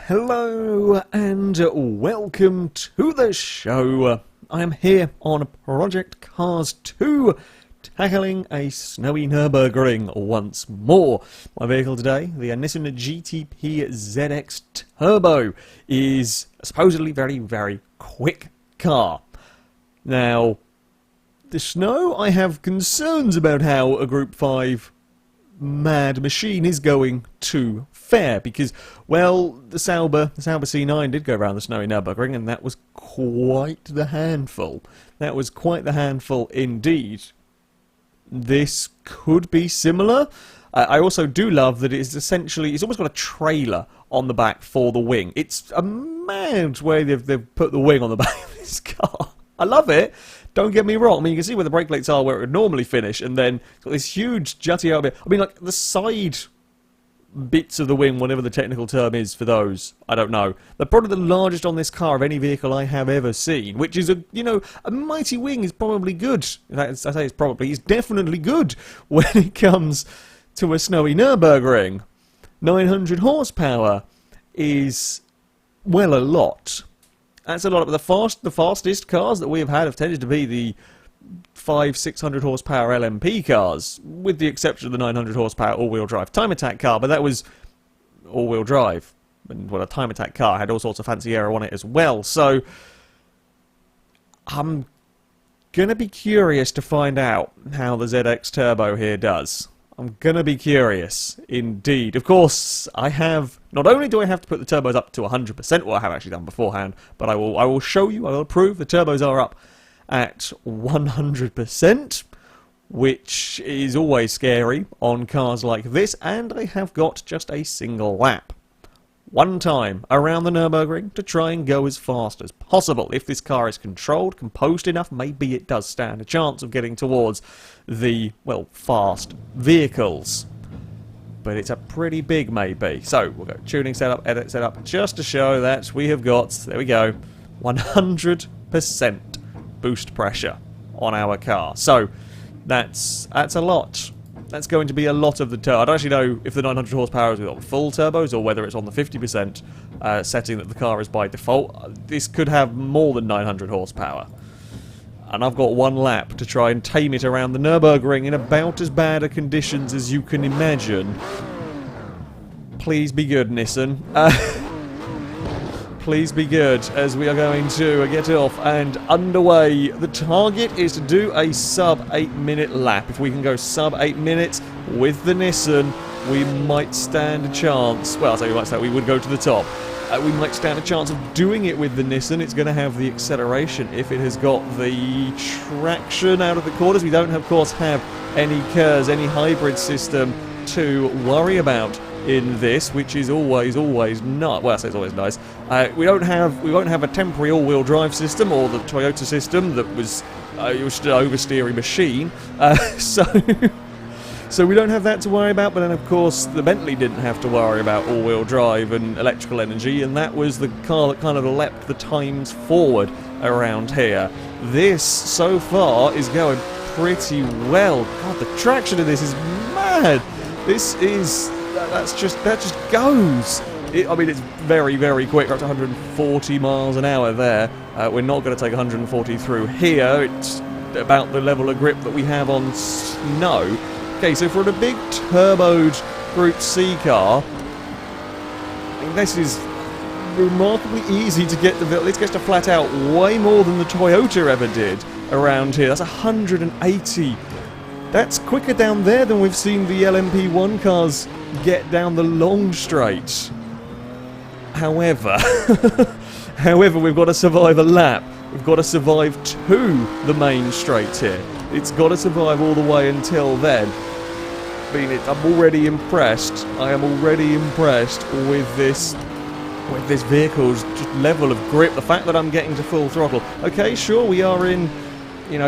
Hello and welcome to the show. I am here on Project Cars 2, tackling a snowy Nurburgring once more. My vehicle today, the Nissan GTP ZX-Turbo, is a supposedly very quick car. Now, the snow, I have concerns about how a Group 5 mad machine is going to fare, because, well, the Sauber C9 did go around the snowy Nürburgring, and that was quite the handful. That was quite the handful indeed. This could be similar. I also do love that it's almost got a trailer on the back for the wing. It's a mad way they've put the wing on the back of this car. I love it. Don't get me wrong. I mean, you can see where the brake plates are, where it would normally finish, and then it's got this huge jutty out bit. I mean, like, the side bits of the wing, whatever the technical term is for those, I don't know. They're probably the largest on this car of any vehicle I have ever seen, which is a mighty wing is probably good. I say it's definitely good when it comes to a snowy Nürburgring. 900 horsepower is, well, a lot. That's a lot. But the fastest cars that we have had have tended to be the 500-600 horsepower LMP cars, with the exception of the 900 horsepower all-wheel drive time attack car, but that was all-wheel drive. And well, a time attack car had all sorts of fancy aero on it as well. So I'm gonna be curious to find out how the ZX Turbo here does. I'm gonna be curious, indeed. Of course, not only do I have to put the turbos up to 100%, what I have actually done beforehand, but I will show you, I will prove the turbos are up at 100%, which is always scary on cars like this, and I have got just a single lap. One time around the Nürburgring to try and go as fast as possible. If this car is controlled, composed enough, maybe it does stand a chance of getting towards the, well, fast vehicles. But it's a pretty big maybe. So we'll go tuning setup, edit setup, just to show that we have got, there we go, 100% boost pressure on our car. So that's a lot. That's going to be a lot of the turbo. I don't actually know if the 900 horsepower is on full turbos or whether it's on the 50% setting that the car is by default. This could have more than 900 horsepower. And I've got one lap to try and tame it around the Nürburgring in about as bad a conditions as you can imagine. Please be good, Nissan. Please be good, as we are going to get off and underway. The target is to do a sub 8 minute lap. If we can go sub 8 minutes with the Nissan, we might stand a chance. Well, I'll say we would go to the top. We might stand a chance of doing it with the Nissan. It's going to have the acceleration if it has got the traction out of the corners. We don't, of course, have any KERS, any hybrid system to worry about in this, which is always not. Well, I say it's always nice. We won't have a temporary all-wheel drive system or the Toyota system that was it was just an oversteering machine. So we don't have that to worry about. But then, of course, the Bentley didn't have to worry about all-wheel drive and electrical energy, and that was the car that kind of leapt the times forward around here. This so far is going pretty well. God, the traction of this is mad. This is. That just goes. I mean, it's very quick. We're up to 140 miles an hour there. We're not going to take 140 through here. It's about the level of grip that we have on snow. Okay, so for a big turboed Group C car, I mean, this is remarkably easy to get the vehicle. It gets to flat out way more than the Toyota ever did around here. That's 180. That's quicker down there than we've seen the LMP1 cars get down the long straight. However, we've got to survive a lap. We've got to survive to the main straight here. It's got to survive all the way until then. I'm already impressed. I am already impressed with this vehicle's just level of grip. The fact that I'm getting to full throttle. Okay, sure, we are in,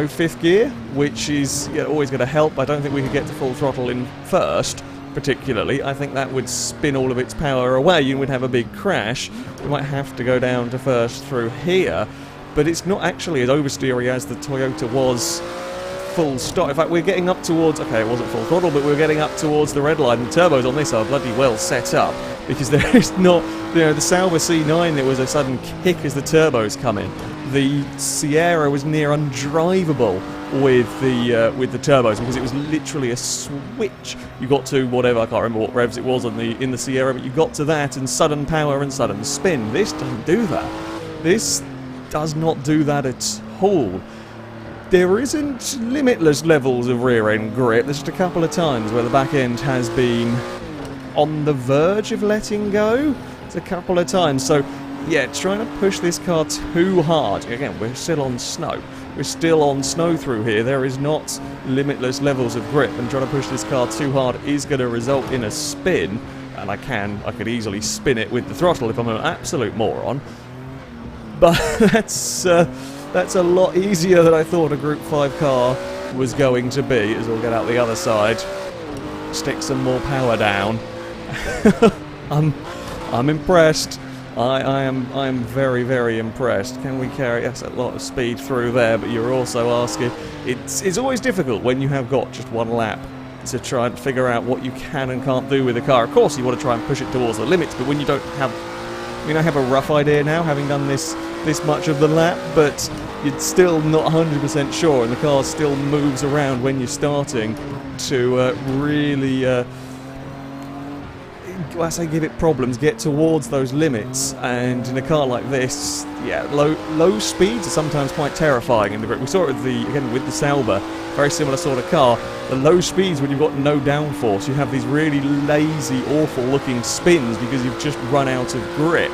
fifth gear, which is always going to help. I don't think we could get to full throttle in first, particularly. I think that would spin all of its power away and we'd have a big crash. We might have to go down to first through here, but it's not actually as oversteery as the Toyota was full stop. In fact, we're getting up towards, okay, it wasn't full throttle, but we're getting up towards the red line. The turbos on this are bloody well set up, because there is not, you know, the Sauber C9, there was a sudden kick as the turbos come in. The Sierra was near undrivable with the turbos, because it was literally a switch. You got to whatever, I can't remember what revs it was on in the Sierra, but you got to that and sudden power and sudden spin. This doesn't do that. This does not do that at all. There isn't limitless levels of rear end grip. There's just a couple of times where the back end has been on the verge of letting go. It's a couple of times. So yeah, trying to push this car too hard. Again, we're still on snow. We're still on snow through here. There is not limitless levels of grip, and trying to push this car too hard is going to result in a spin. And I could easily spin it with the throttle if I'm an absolute moron. But that's a lot easier than I thought a Group 5 car was going to be. As we'll get out the other side, stick some more power down. I'm impressed. I am very, very impressed. Can we carry? That's a lot of speed through there, but you're also asking. It's always difficult when you have got just one lap to try and figure out what you can and can't do with the car. Of course, you want to try and push it towards the limits, but when you don't have, I mean, I have a rough idea now, having done this much of the lap, but you're still not 100% sure, and the car still moves around when you're starting to really. I say give it problems, get towards those limits, and in a car like this, yeah, low speeds are sometimes quite terrifying in the grip. We saw it with the Sauber, very similar sort of car. The low speeds, when you've got no downforce, you have these really lazy, awful looking spins because you've just run out of grip.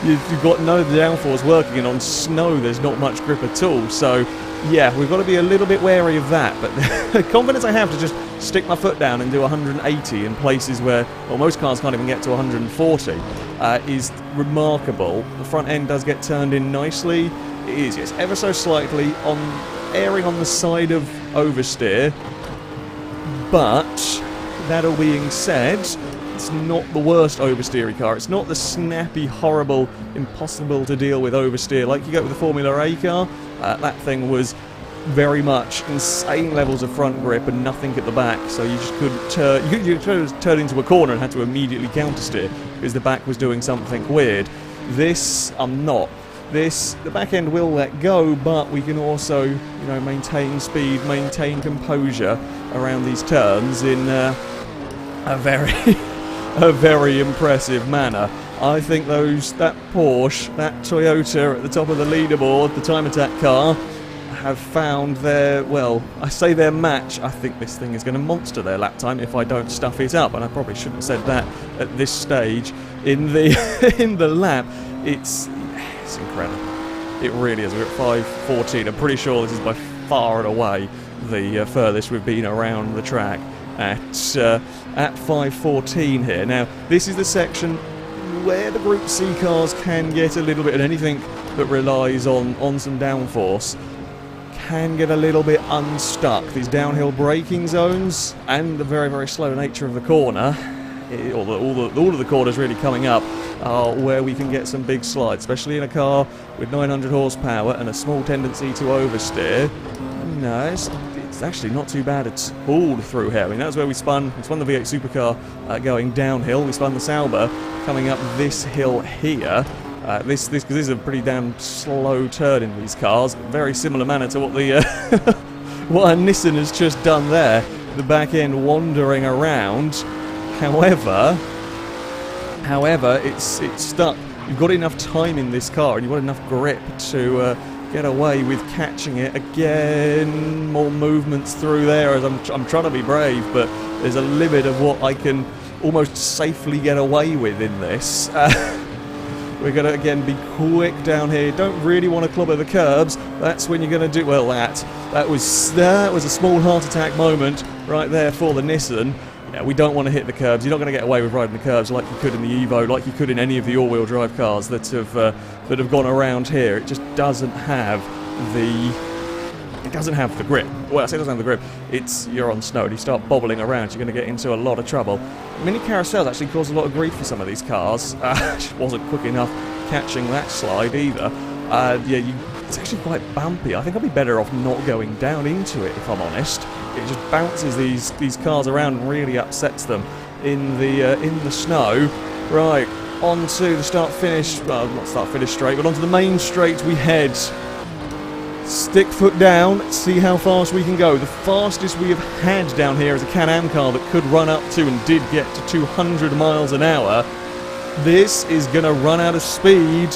You've got no downforce working, and on snow there's not much grip at all, so yeah, we've got to be a little bit wary of that, but the confidence I have to just stick my foot down and do 180 in places where, well, most cars can't even get to 140 is remarkable. The front end does get turned in nicely. It is, yes, ever so slightly erring on the side of oversteer, but that all being said, it's not the worst oversteery car. It's not the snappy, horrible, impossible to deal with oversteer like you get with the Formula A car. That thing was very much insane levels of front grip and nothing at the back, so you just couldn't turn. You turn into a corner and had to immediately countersteer because the back was doing something weird. This, I'm not. This, the back end will let go, but we can also, you know, maintain speed, maintain composure around these turns in a very impressive manner. I think that Porsche, that Toyota at the top of the leaderboard, the time attack car, have found their, well, I say their match. I think this thing is going to monster their lap time if I don't stuff it up, and I probably shouldn't have said that at this stage in the in the lap. It's incredible. It really is. We're at 5:14. I'm pretty sure this is by far and away the furthest we've been around the track at 5:14 here. Now, this is the section where the Group C cars can get a little bit, and anything that relies on some downforce can get a little bit unstuck. These downhill braking zones and the very, very slow nature of the corner, all of the corners really coming up, are where we can get some big slides, especially in a car with 900 horsepower and a small tendency to oversteer. No, it's actually not too bad at all through here. I mean, that's where we spun the V8 supercar going downhill. We spun the Sauber coming up this hill here. This is a pretty damn slow turn in these cars. Very similar manner to what the what a Nissan has just done there. The back end wandering around. However, it's stuck. You've got enough time in this car, and you've got enough grip to get away with catching it. Again, more movements through there as I'm trying to be brave, but there's a limit of what I can almost safely get away with in this. We're going to, again, be quick down here. Don't really want to clobber the curbs. That's when you're going to do... Well, that was a small heart attack moment right there for the Nissan. Yeah, we don't want to hit the curbs. You're not going to get away with riding the curbs like you could in the Evo, like you could in any of the all-wheel drive cars that have gone around here. It just doesn't have the grip. Well, I say it doesn't have the grip. You're on snow and you start bobbling around, you're going to get into a lot of trouble. Mini carousels actually caused a lot of grief for some of these cars. Just wasn't quick enough catching that slide either. Yeah, It's actually quite bumpy. I think I'd be better off not going down into it, if I'm honest. It just bounces these cars around and really upsets them in the snow. Right, onto the start-finish, well, not start-finish straight, but onto the main straight we head. Stick foot down, see how fast we can go. The fastest we have had down here is a Can-Am car that could run up to and did get to 200 miles an hour. This is going to run out of speed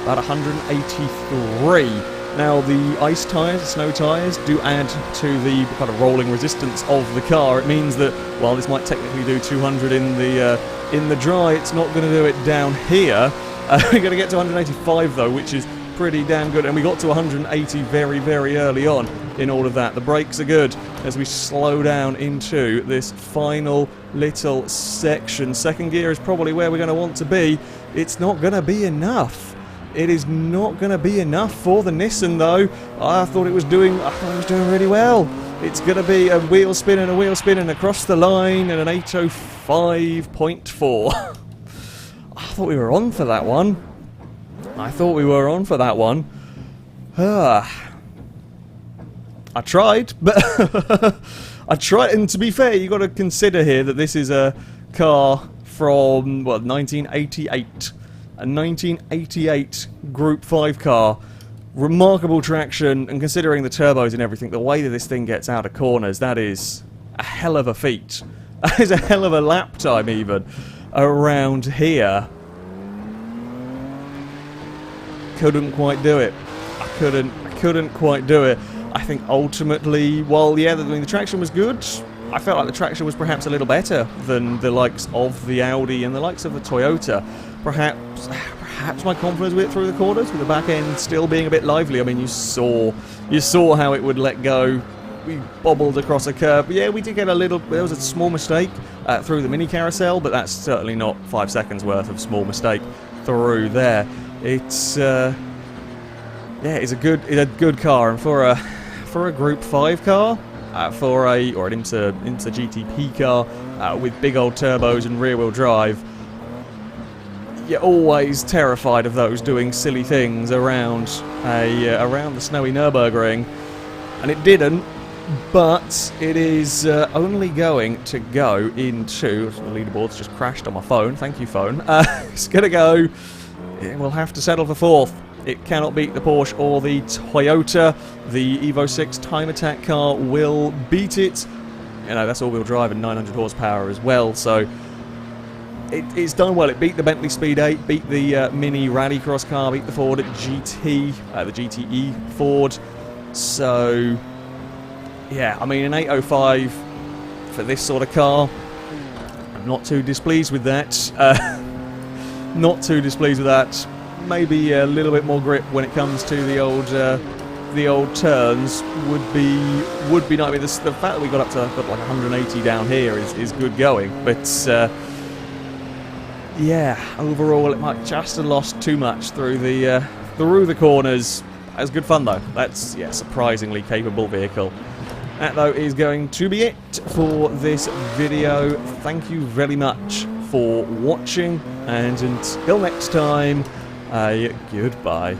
about 183. Now the ice tyres, the snow tyres, do add to the kind of rolling resistance of the car. It means that while this might technically do 200 in the dry, it's not going to do it down here. We're going to get to 185 though, which is pretty damn good, and we got to 180 very, very early on in all of that. The brakes are good as we slow down into this final little section. Second gear is probably where we're going to want to be. It's not going to be enough. It is not going to be enough for the Nissan though. I thought it was doing really well. It's going to be a wheel spin across the line and an 805.4. I thought we were on for that one. I tried, but I tried, and to be fair, you got to consider here that this is a car from, what, 1988. A 1988 Group 5 car. Remarkable traction, and considering the turbos and everything, the way that this thing gets out of corners, that is a hell of a feat. That is a hell of a lap time, even, around here. Couldn't quite do it. I couldn't quite do it. I think ultimately, well, yeah, the traction was good. I felt like the traction was perhaps a little better than the likes of the Audi and the likes of the Toyota. Perhaps my confidence with it through the corners, with the back end still being a bit lively. I mean, you saw how it would let go. We bobbled across a curve. Yeah, we did get a little. There was a small mistake through the mini carousel, but that's certainly not 5 seconds worth of small mistake through there. It's yeah, it's a good car, and for a Group 5 car, or an IMSA GTP car with big old turbos and rear-wheel drive, you're always terrified of those doing silly things around the snowy Nurburgring, and it didn't. But it is only going to go into the leaderboard's just crashed on my phone. Thank you, phone. It's gonna go. We'll have to settle for 4th. It cannot beat the Porsche or the Toyota. The Evo 6 Time Attack car will beat it. You know, that's all-wheel drive and 900 horsepower as well, so it's done well. It beat the Bentley Speed 8, beat the Mini Rallycross car, beat the Ford GT, the GTE Ford. So, yeah, I mean, an 805 for this sort of car, I'm not too displeased with that. Not too displeased with that. Maybe a little bit more grip when it comes to the old turns would be nice. I mean, the fact that we got like 180 down here is good going, but yeah, overall it might just have lost too much through the corners. That was good fun though. That's, yeah, surprisingly capable vehicle. That though is going to be it for this video. Thank you very much for watching, and until next time, goodbye.